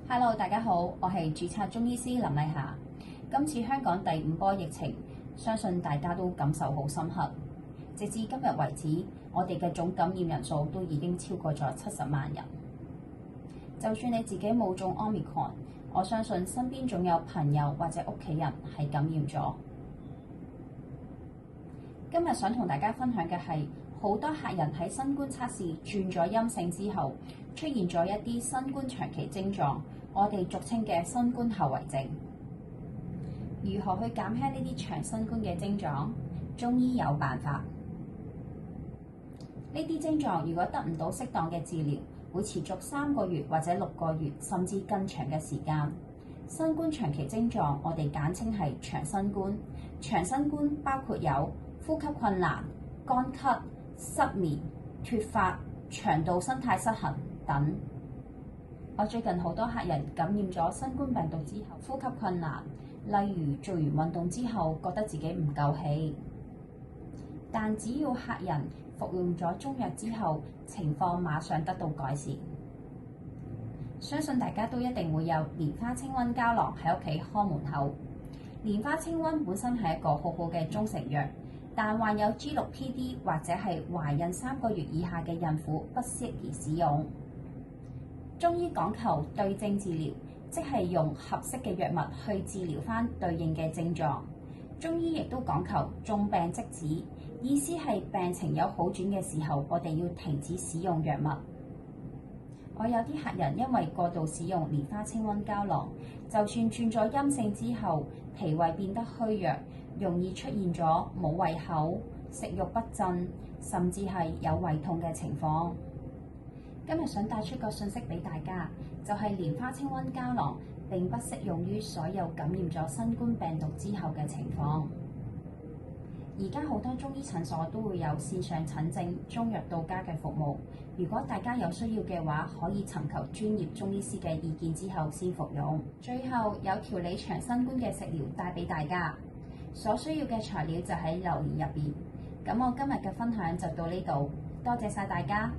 Hello，大家好，我係註冊中醫師林麗霞。今次香港第5波疫情，相信大家都感受好深刻。直至今日為止，我哋嘅總感染人數都已經超過咗70萬人。就算你自己冇中 Omicron，我相信身邊總有朋友或者屋企人係感染咗。今日想同大家分享嘅係，好多客人喺新冠測試轉咗陰性之後，出現咗一啲新冠長期症狀，我哋俗稱嘅新冠後遺症。如何去減輕呢啲長新冠嘅症狀？中醫有辦法。呢啲症狀如果得唔到適當嘅治療，會持續3個月或者6個月，甚至更長嘅時間。新冠長期症狀我哋簡稱係長新冠。長新冠包括有呼吸困難、乾咳、失眠、脫髮、腸道生態失衡等。我最近好多客人感染咗新冠病毒之後，呼吸困難，例如做完運動之後覺得自己唔夠氣。但只要客人服用咗中藥之後，情況馬上得到改善。相信大家都一定會有蓮花清瘟膠囊喺屋企看門口。蓮花清瘟本身係一個好好嘅中成藥，但患有 G6PD 或者係懷孕3個月以下嘅孕婦不適宜使用。中醫講求對症治療，即係用合適嘅藥物去治療返對應嘅症狀。中醫亦都講求重病即止，意思係病情有好轉嘅時候，我哋要停止使用藥物。我有啲客人因為過度使用蓮花清瘟膠囊，就算轉咗陰性之後，脾胃變得虛弱，容易出現咗冇胃口、食慾不振，甚至係有胃痛嘅情況。今日想帶出個訊息俾大家，就係蓮花清瘟膠囊並不適用於所有感染咗新冠病毒之後嘅情況。而家好多中醫診所都會有線上診症、中藥到家嘅服務。如果大家有需要嘅話，可以尋求專業中醫師嘅意見之後先服用。最後有調理長新冠嘅食療帶俾大家，所需要嘅材料就喺留言入邊。咁我今日嘅分享就到呢度，多謝晒大家。